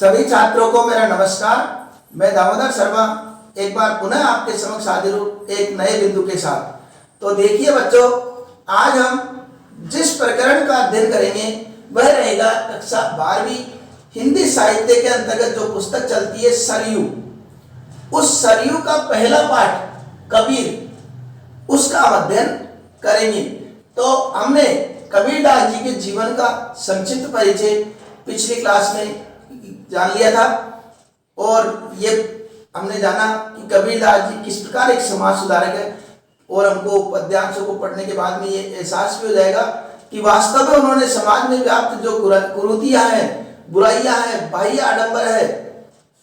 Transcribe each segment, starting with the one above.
सभी छात्रों को मेरा नमस्कार। मैं दामोदर शर्मा एक बार पुनः आपके समक्ष हाजिर हूँ एक नए बिंदु के साथ। तो देखिए बच्चों, आज हम जिस प्रकरण का अध्ययन करेंगे वह रहेगा कक्षा 12वीं हिंदी साहित्य के अंतर्गत जो पुस्तक चलती है सरयू। उस सरयू का पहला पाठ कबीर, उसका हम अध्ययन करेंगे। तो हमने कबीरदास जी के जीवन का संक्षिप्त परिचय पिछली क्लास में जान लिया था और ये हमने जाना कि कबीरदास जी किस प्रकार एक समाज सुधारक है। और हमको पद्यांशों को पढ़ने के बाद में ये एहसास भी हो जाएगा कि वास्तव में उन्होंने समाज में व्याप्त जो कुरीतियां हैं, बुराइयां हैं, बाह्य आडंबर है,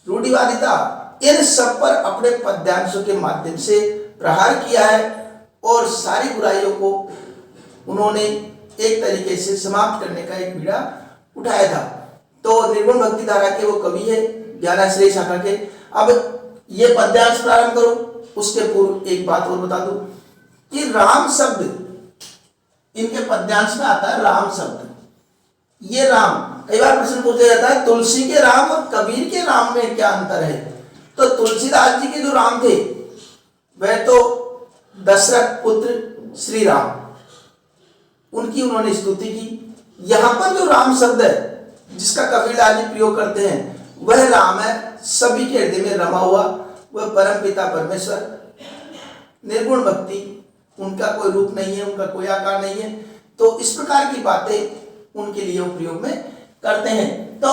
रूढ़िवादिता, इन सब पर अपने पद्यांशों के माध्यम से प्रहार किया है और सारी बुराइयों को उन्होंने एक तरीके से समाप्त करने का एक बीड़ा उठाया था। तो निर्गुण भक्ति धारा के वो कवि है, ज्ञानाश्रय शाखा के। अब ये पद्यांश प्रारंभ करो, उसके पूर्व एक बात और बता दूं कि राम शब्द इनके पद्यांश में आता है। राम शब्द, ये राम कई बार प्रश्न पूछा जाता है तुलसी के राम और कबीर के राम में क्या अंतर है। तो तुलसीदास जी के जो राम थे वह तो दशरथ पुत्र श्री राम, उनकी उन्होंने स्तुति की। यहां पर जो राम शब्द है जिसका कबीरदास जी प्रयोग करते हैं वह राम है सभी के हृदय में रमा हुआ, वह परम पिता परमेश्वर, निर्गुण भक्ति, उनका कोई रूप नहीं है, उनका कोई आकार नहीं है। तो इस प्रकार की बातें उनके लिए प्रयोग में करते हैं। तो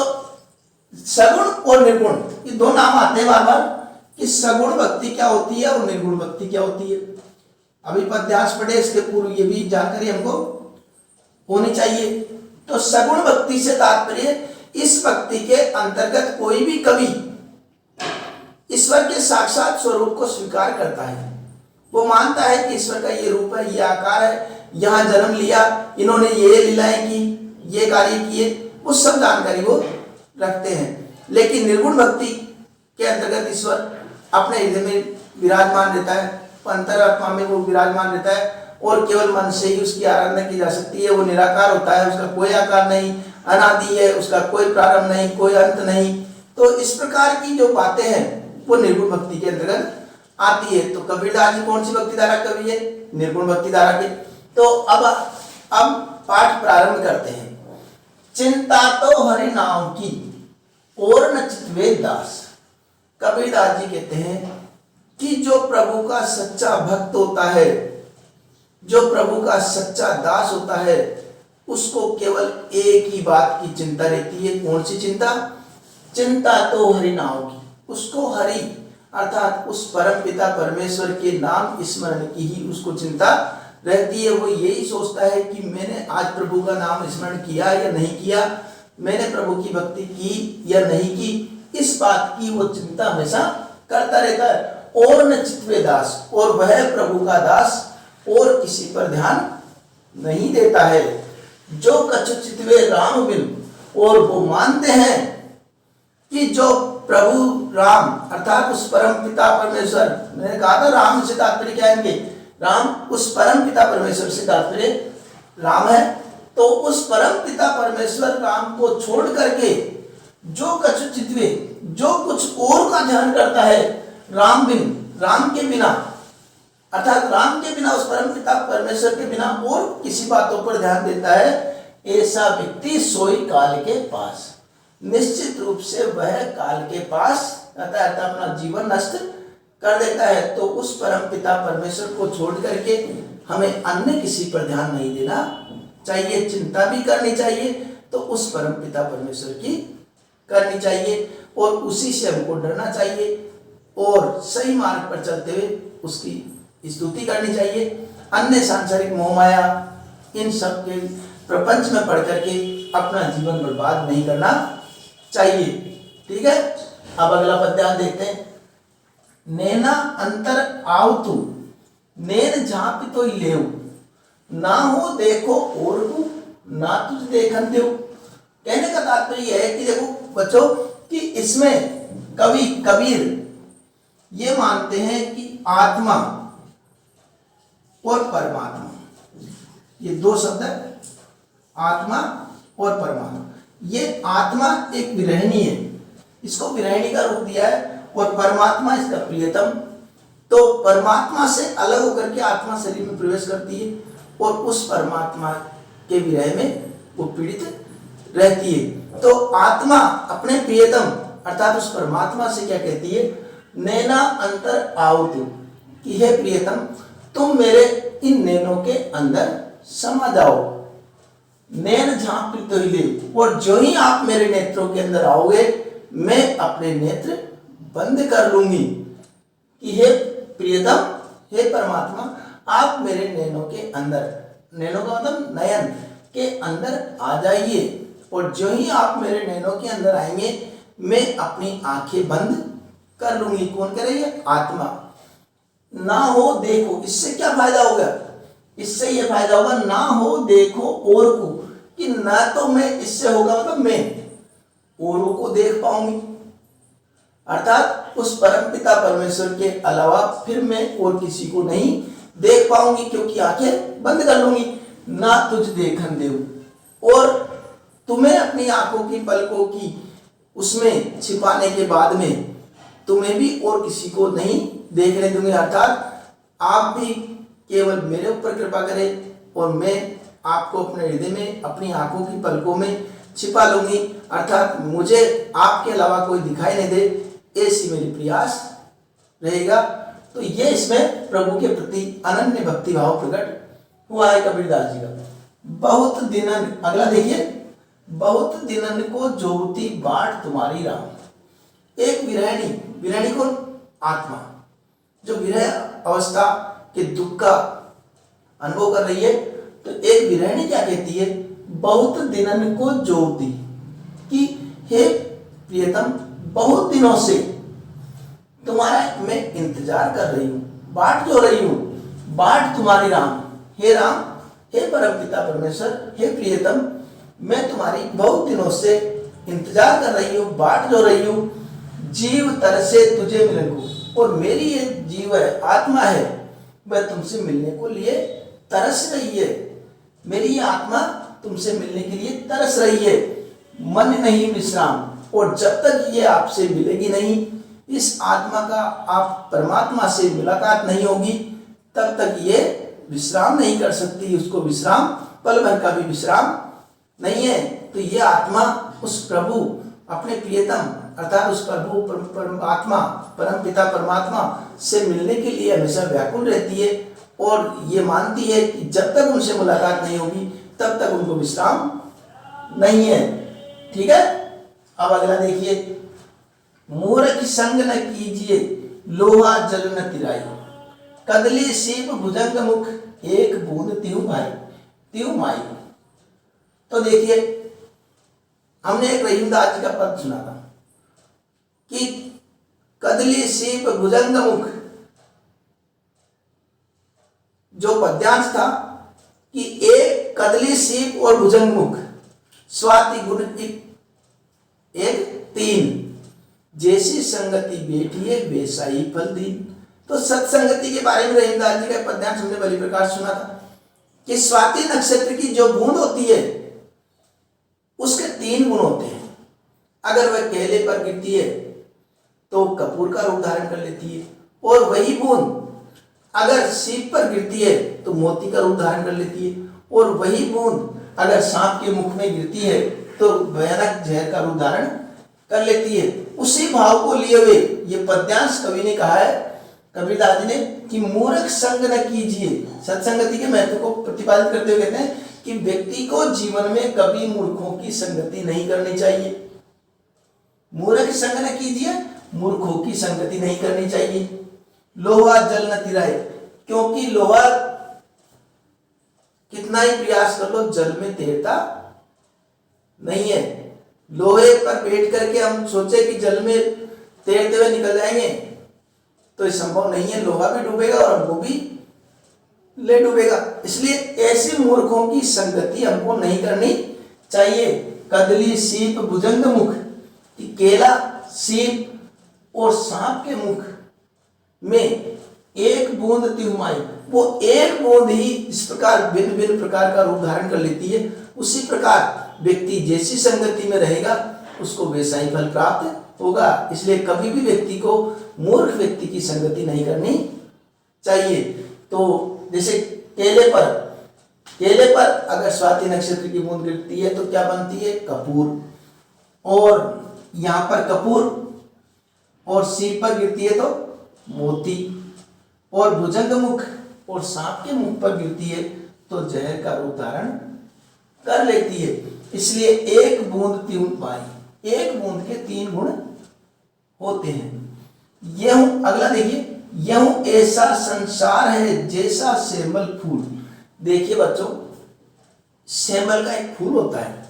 सगुण और निर्गुण ये दो नाम आते हैं बार बार कि सगुण भक्ति क्या होती है और निर्गुण भक्ति क्या होती है। अभी पद्यांश पढ़े, इसके पूर्व ये भी जानकारी हमको होनी चाहिए। तो सगुण भक्ति से तात्पर्य इस भक्ति के अंतर्गत कोई भी कवि ईश्वर के साक्षात स्वरूप को स्वीकार करता है। वो मानता है कि ईश्वर का ये रूप है, ये आकार है, यहाँ जन्म लिया, इन्होंने ये लीलाएं की, ये कार्य किए, वो सब जानकारी वो रखते हैं। लेकिन निर्गुण भक्ति के अंतर्गत ईश्वर अपने हृदय में विराजमान रहता है, अंतरात्मा में वो विराजमान रहता है और केवल मन से ही उसकी आराधना की जा सकती है। वो निराकार होता है, उसका कोई आकार नहीं, अनादि है, उसका कोई प्रारंभ नहीं, कोई अंत नहीं। तो इस प्रकार की जो बातें हैं वो निर्गुण भक्ति के अंतर्गत आती है। तो कबीरदास जी कौन सी भक्ति धारा कवि है? निर्गुण भक्ति धारा के। तो अब पाठ प्रारंभ करते हैं। चिंता तो हरि नाम की और न चितवे दास। कबीरदास जी कहते हैं कि जो प्रभु का सच्चा भक्त होता है, जो प्रभु का सच्चा दास होता है, उसको केवल एक ही बात की चिंता रहती है। कौन सी चिंता? चिंता तो हरि नाम की, उसको हरि अर्थात उस परम पिता परमेश्वर के नाम स्मरण की ही उसको चिंता रहती है। वो यही सोचता है कि मैंने आज प्रभु का नाम स्मरण किया या नहीं किया, मैंने प्रभु की भक्ति की या नहीं की, इस बात की वो चिंता हमेशा करता रहता है। और न चितवे दास, और वह प्रभु का दास और किसी पर ध्यान नहीं देता है। जो कछु चितवे राम बिन, और वो मानते हैं कि जो प्रभु राम अर्थात उस परम पिता परमेश्वर, मैंने कहा था राम से तात्पर्य क्या है? राम उस परम पिता परमेश्वर से तात्पर्य राम है। तो उस परम पिता परमेश्वर राम को छोड़ करके जो कछु चितवे, जो कुछ और का ध्यान करता है राम बिन, राम के बिना अर्थात राम के बिना, उस परम पिता परमेश्वर के बिना और किसी बातों पर ध्यान देता है, ऐसा व्यक्ति सोई काल के पास। निश्चित रूप से वह काल के पास अर्थात अपना जीवन नष्ट कर देता है। तो उस परम पिता परमेश्वर को छोड़ करके हमें अन्य किसी पर ध्यान नहीं देना चाहिए। चिंता भी करनी चाहिए तो उस परम पिता परमेश्वर की करनी चाहिए और उसी से हमको डरना चाहिए और सही मार्ग पर चलते हुए उसकी स्तुति करनी चाहिए। अन्य सांसारिक मोह माया इन सब के प्रपंच में पढ़ करके अपना जीवन बर्बाद नहीं करना चाहिए। ठीक है, अब अगला पद्यांश देखते हैं। नैना अंतर आवतु नैन झांपि तो लेव, ना हो देखो और को ना तुझ देखन देव। कहने का तात्पर्य है कि देखो बच्चों कि इसमें कबीर ये मानते हैं कि आत्मा और परमात्मा, ये दो शब्द है, आत्मा और परमात्मा। ये आत्मा एक विरहिणी है इसको विरहिणी का रूप दिया है और परमात्मा इसका प्रियतम। तो परमात्मा से अलग होकर के आत्मा शरीर में प्रवेश करती है और उस परमात्मा के विरह में वो पीड़ित रहती है। तो आत्मा अपने प्रियतम अर्थात उस परमात्मा से क्या कहती है, नैना अंतर आवतु, कि हे प्रियतम तुम मेरे इन नैनों के अंदर समा जाओ। नैन झांक ले, और जो ही आप मेरे नेत्रों के अंदर आओगे मैं अपने नेत्र बंद कर लूंगी। कि हे प्रियतम, हे परमात्मा आप मेरे नैनों के अंदर, नैनों का मतलब नयन के अंदर आ जाइए, और जो ही आप मेरे नैनों के अंदर आएंगे मैं अपनी आंखें बंद कर लूंगी। कौन कह रही है, आत्मा। ना हो देखो, इससे क्या फायदा होगा, इससे ये फायदा होगा ना हो देखो और को, कि ना तो मैं इससे होगा मतलब मैं औरों को देख पाऊंगी, अर्थात उस परम पिता परमेश्वर के अलावा फिर मैं और किसी को नहीं देख पाऊंगी, क्योंकि आंखें बंद कर लूंगी। ना तुझ देखन देव, और तुम्हें अपनी आंखों की पलकों की उसमें छिपाने के बाद में तुम्हें भी और किसी को नहीं देखने दूंगी, अर्थात आप भी केवल मेरे ऊपर कृपा करें और मैं आपको अपने हृदय में अपनी आंखों की पलकों में छिपा लूंगी, अर्थात मुझे आपके अलावा कोई दिखाई नहीं दे, ऐसी मेरी प्रयास रहेगा। तो ये इसमें प्रभु के प्रति अनन्य भक्ति भाव प्रकट हुआ है कबीरदास जी का। बहुत दिनन, अगला देखिए, बहुत दिनन को जोती बाट तुम्हारी राम। एक विरहिणी, विरहिणी कौन, आत्मा, जो विरह अवस्था के दुख का अनुभव कर रही है, तो एक विरहिणी क्या कहती है, बहुत दिनन को जोती, कि हे प्रियतम बहुत दिनों से तुम्हारा मैं इंतजार कर रही हूँ, बाट जो रही हूँ, बाट तुम्हारी राम, हे राम, हे परमपिता परमेश्वर, हे प्रियतम मैं तुम्हारी बहुत दिनों से इंतजार कर रही हूँ, बाट जो रही हूँ, जीव तरसे तुझे मिलन को, और मेरी ये जीव है, आत्मा है, वह तुमसे मिलने को लिए तरस रही है, मेरी ये आत्मा तुमसे मिलने के लिए तरस रही है। मन नहीं विश्राम, और जब तक ये आपसे मिलेगी नहीं, इस आत्मा का आप परमात्मा से मुलाकात नहीं होगी, तब तक ये विश्राम नहीं कर सकती, उसको विश्राम पल भर का भी विश्राम नहीं है। तो ये आत्मा उस प्रभु अपने प्रियतम अर्थात उस प्रभु परमात्मा परम पिता परमात्मा से मिलने के लिए हमेशा व्याकुल रहती है, और ये मानती है कि जब तक उनसे मुलाकात नहीं होगी तब तक उनको विश्राम नहीं है। ठीक है, अब अगला देखिए, मूर्ख संग न कीजिए लोहा जल न तिराई, कदली सीप भुजंग मुख एक बूंद त्यू भाई त्यू माई। तो देखिए, हमने एक रहीमदास जी का पद सुना था कि कदली सीप भुजंग मुख, जो पद्यांश था कि एक कदली सीप और भुजंग मुख स्वाति गुण एक तीन, जैसी संगति बैठी है वैसा ही फल दीन। तो सत्संगति के बारे में रहीमदास जी का पद्यांश हमने बलि प्रकाश सुना था कि स्वाति नक्षत्र की जो बूंद होती है उसके तीन गुण होते हैं। अगर वह केले पर गिरती है तो कपूर का रूप धारण कर लेती है, और वही बूंद अगर सीप पर गिरती है तो मोती का रूप धारण कर लेती है, और वही बूंद अगर सांप के मुख में गिरती है तो भयानक जहर का रूप धारण कर लेती है। उसी भाव को लिए हुए ये पद्यांश कवि ने कहा है, कबीरदास जी ने, कि मूर्ख संग न कीजिए। सत्संगति के महत्व को प्रतिपादित करते हुए कहते हैं कि व्यक्ति को जीवन में कभी मूर्खों की संगति नहीं करनी चाहिए। मूर्ख संग न कीजिए, मूर्खों की संगति नहीं करनी चाहिए। लोहा जल न तिराए, क्योंकि लोहा कितना ही प्रयास कर लो जल में तैरता नहीं है। लोहे पर बैठ करके हम सोचे कि जल में तैरते हुए निकल जाएंगे तो ये संभव नहीं है, लोहा भी डूबेगा और हमको भी ले डूबेगा। इसलिए ऐसे मूर्खों की संगति हमको नहीं करनी चाहिए। कदली सीप भुजंग मुख, कि केला सीप और सांप के मुख में एक बूंद तिहुमाई, वो एक बूंद ही इस प्रकार भिन्न भिन्न प्रकार का रूप धारण कर लेती है। उसी प्रकार व्यक्ति जैसी संगति में रहेगा उसको वैसा ही फल प्राप्त होगा। इसलिए कभी भी व्यक्ति को मूर्ख व्यक्ति की संगति नहीं करनी चाहिए। तो जैसे केले पर अगर स्वाति नक्षत्र की बूंद गिरती है तो क्या बनती है? कपूर। और यहाँ पर कपूर और सीप पर गिरती है तो मोती। और भुजंग मुख और सांप के मुख पर गिरती है तो जहर का रूप धारण कर लेती है। इसलिए एक बूंद तीन पाई, एक बूंद के 3 गुण होते हैं। यह अगला देखिए, यह ऐसा संसार है जैसा सेमल फूल। देखिए बच्चों, सेमल का एक फूल होता है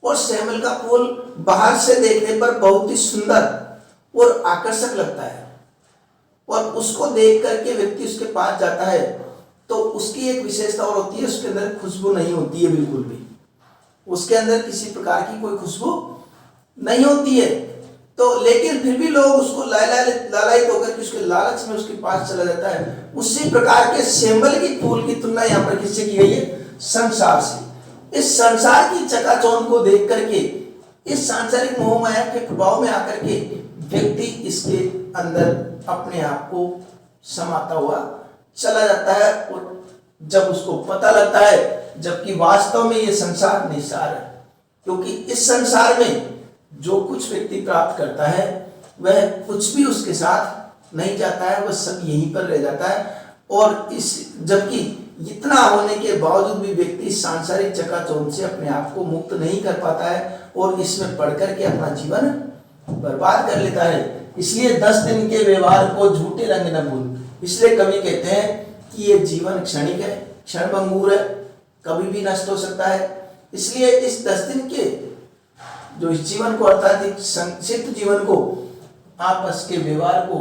और सेमल का फूल बाहर से देखने पर बहुत ही सुंदर और आकर्षक लगता है, और उसको देख करके व्यक्ति उसके पास जाता है तो उसकी एक विशेषता और होती है, उसके अंदर खुशबू नहीं होती है बिल्कुल भी, उसके अंदर किसी प्रकार की कोई खुशबू नहीं होती है। तो लेकिन फिर भी लोग उसको लालायित होकर के उसके लालच में उसके पास चला जाता है। उसी प्रकार के सेमल की फूल की तुलना यहाँ पर किससे की गई है? संसार से। इस संसार की चकाचौंध को देख करके, इस सांसारिक मोह माया के प्रभाव में आकर के व्यक्ति इसके अंदर अपने आप को समाता हुआ चला जाता है। और जब उसको पता लगता है, जबकि वास्तव में ये संसार निसार है, क्योंकि इस संसार में जो कुछ व्यक्ति प्राप्त करता है वह कुछ भी उसके साथ नहीं जाता है, वह सब यहीं पर रह जाता है। और इस जबकि इतना होने के बावजूद भी व्यक्ति सांसारिक चकाचौंध से अपने आप को मुक्त नहीं कर पाता है और इसमें पढ़ करके अपना जीवन बर्बाद कर लेता है। इसलिए 10 दिन के व्यवहार को झूठे रंग न भूल। इसलिए कवि कहते हैं कि ये जीवन क्षणिक है, क्षणभंगुर है, कभी भी नष्ट हो सकता है। इसलिए इस 10 दिन के जो इस जीवन को अर्थात एक संक्षिप्त जीवन को, आपस के व्यवहार को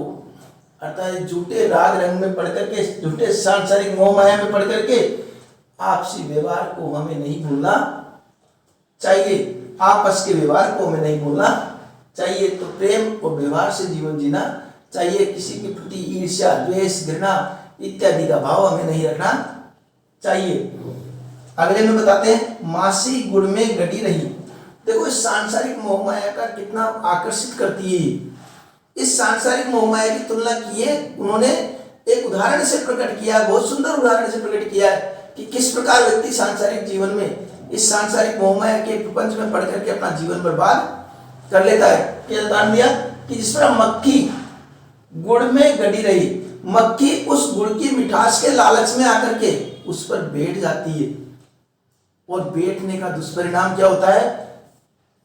अर्थात झूठे राग रंग में पढ़ करके, झूठे सांसारिक मोह माया में पढ़ करके आपसी व्यवहार को हमें नहीं भूलना चाहिए। आपस के व्यवहार को हमें नहीं भूलना चाहिए। तो प्रेम और व्यवहार से जीवन जीना चाहिए। किसी के प्रति ईर्ष्या, द्वेष, घृणा इत्यादि का भाव हमें नहीं रखना चाहिए। अगले में बताते हैं, मासी गुड़ में गड़ी रही। देखो इस सांसारिक मोह माया का कितना आकर्षित करती है। इस सांसारिक मोह माया की तुलना की है उन्होंने एक उदाहरण से प्रकट किया, बहुत सुंदर उदाहरण से प्रकट किया है कि किस प्रकार व्यक्ति सांसारिक जीवन में इस सांसारिक मोह माया के प्रपंच में पढ़ करके अपना जीवन बर्बाद कर लेता है। क्या उदाहरण दिया कि जिस पर मक्खी गुड़ में गड़ी रही, मक्खी उस गुड़ की मिठास के लालच में आकर के उस पर बैठ जाती है, और बैठने का दुष्परिणाम क्या होता है?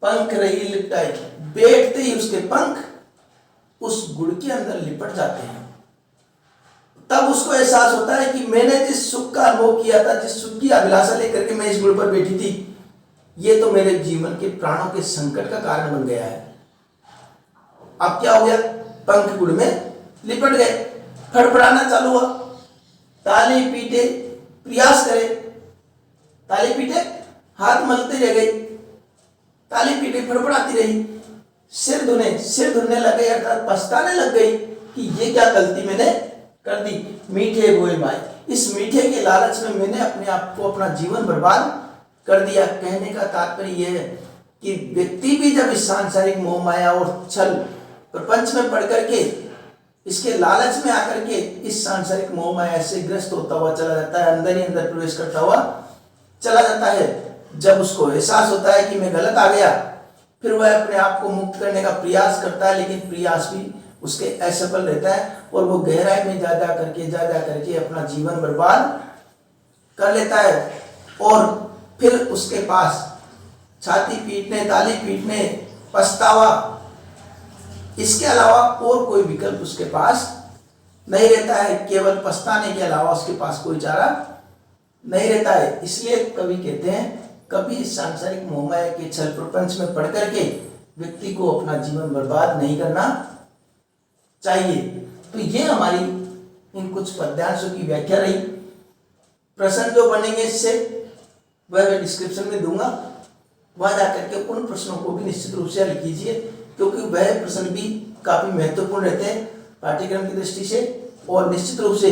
पंख रही लिपटाई। बैठते ही उसके पंख उस गुड़ के अंदर लिपट जाते हैं। तब उसको एहसास होता है कि मैंने जिस सुख का अनुभव किया था, जिस सुख की अभिलाषा लेकर के मैं इस गुड़ पर बैठी थी, ये तो मेरे जीवन के प्राणों के संकट का कारण बन गया है। अब क्या हो गया? पंख गुड़ में लिपट गए, फड़फड़ाना चालू हुआ, ताली पीटे प्रयास करे, ताली पीटे हाथ मलते रह गई, ताली पीटे फड़फड़ाती रही, सिर धुनने लग गई, अर्थात पछताने लग गई कि ये क्या गलती मैंने कर दी। मीठे बोए माई, इस मीठे के लालच में मैंने अपने आप को, अपना जीवन बर्बाद कर दिया। कहने का तात्पर्य यह है कि व्यक्ति भी जब इस सांसारिक मोह माया और छल प्रपंच में पढ़ करके, इसके लालच में आकर के इस सांसारिक मोह माया से ग्रस्त होता हुआ चला जाता है, अंदर ही अंदर प्रवेश करता हुआ चला जाता है। जब उसको एहसास होता है कि मैं गलत आ गया, फिर वह अपने आप को मुक्त करने का प्रयास करता है, लेकिन प्रयास भी उसके असफल रहता है और वो गहराई में जा जा करके अपना जीवन बर्बाद कर लेता है। और फिर उसके पास छाती पीटने, ताली पीटने, पछतावा, इसके अलावा और कोई विकल्प उसके पास नहीं रहता है। केवल पछताने के अलावा उसके पास कोई चारा नहीं रहता है। इसलिए कवि कहते हैं, कभी सांसारिक मोह माया के छल प्रपंच में पढ़ करके व्यक्ति को अपना जीवन बर्बाद नहीं करना चाहिए। तो ये हमारी इन कुछ पद्यांशों की व्याख्या रही। प्रश्न जो बनेंगे इससे वह मैं डिस्क्रिप्शन में दूंगा, वहां जाकर के उन प्रश्नों को भी निश्चित रूप से हल कीजिए, क्योंकि वह प्रश्न भी काफी महत्वपूर्ण रहते हैं पाठ्यक्रम की दृष्टि से, और निश्चित रूप से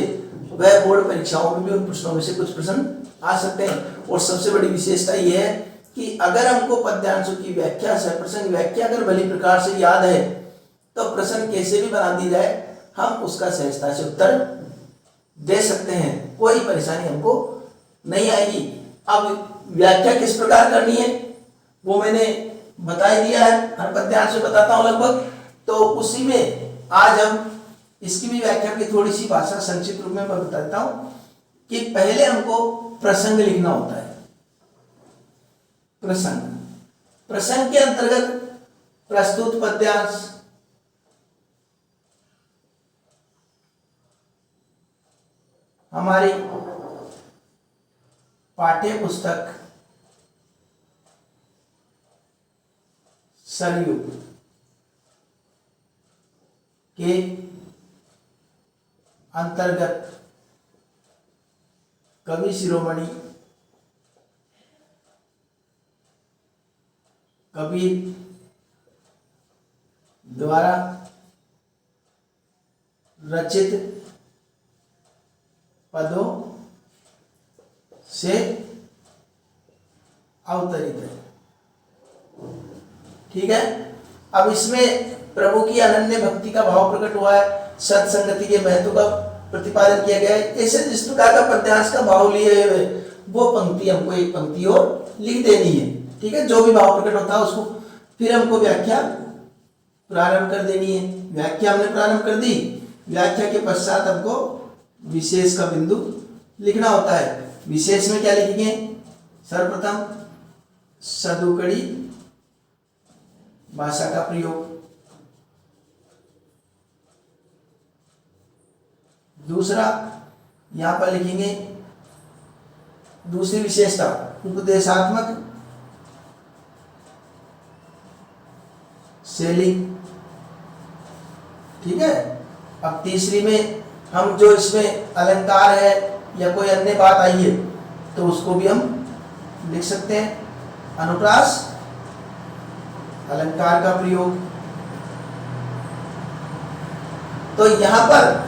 वह बोर्ड परीक्षाओं में भी उन प्रश्नों में से कुछ प्रश्न आ सकते हैं। और सबसे बड़ी विशेषता यह है कि अगर हमको पद्यांशों की व्याख्या से प्रसंग व्याख्या अगर भली प्रकार से याद है तो प्रश्न कैसे भी बना दी जाए हम उसका सहजता से उत्तर दे सकते हैं, कोई परेशानी हमको नहीं आएगी। अब व्याख्या किस प्रकार करनी है वो मैंने बता ही दिया है, हर पद्यांश से बताता हूं लगभग। तो उसी में आज हम इसकी भी व्याख्या की थोड़ी सी भाषा संक्षिप्त रूप में मैं बता देता हूं कि पहले हमको प्रसंग लिखना होता है। प्रसंग के अंतर्गत प्रस्तुत पद्यांश, हमारी पाठ्य पुस्तक सरयू के अंतर्गत कवि शिरोमणि कबीर द्वारा रचित पदों से अवतरित है। ठीक है। अब इसमें प्रभु की अनन्य भक्ति का भाव प्रकट हुआ है, सत्संगति के महत्व का प्रतिपादन किया गया है। ऐसे जिस प्रकार का पद्यांश का भाव लिए हुए वो पंक्ति हमको एक पंक्ति और लिख देनी है। ठीक है। जो भी भाव प्रकट होता है उसको फिर हमको व्याख्या प्रारंभ कर देनी है। व्याख्या हमने प्रारंभ कर दी, व्याख्या के पश्चात हमको विशेष का बिंदु लिखना होता है। विशेष में क्या लिखेंगे? सर्वप्रथम सदुकड़ी भाषा का प्रयोग, दूसरा यहां पर लिखेंगे दूसरी विशेषता उपदेशात्मक शैली। ठीक है। अब तीसरी में हम जो इसमें अलंकार है या कोई अन्य बात आई है तो उसको भी हम लिख सकते हैं। अनुप्रास अलंकार का प्रयोग। तो यहां पर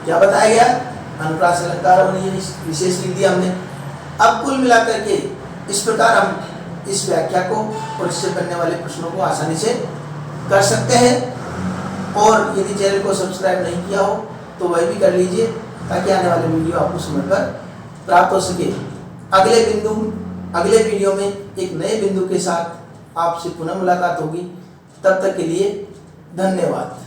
क्या बताया गया? अनुप्रास अलंकार और ये विशेष लिख दिया हमने। अब कुल मिलाकर के इस प्रकार हम इस व्याख्या को और इससे बनने वाले प्रश्नों को आसानी से कर सकते हैं। और यदि चैनल को सब्सक्राइब नहीं किया हो तो वह भी कर लीजिए ताकि आने वाले वीडियो आपको समय पर प्राप्त हो सके। अगले वीडियो में एक नए बिंदु के साथ आपसे पुनः मुलाकात होगी। तब तक के लिए धन्यवाद।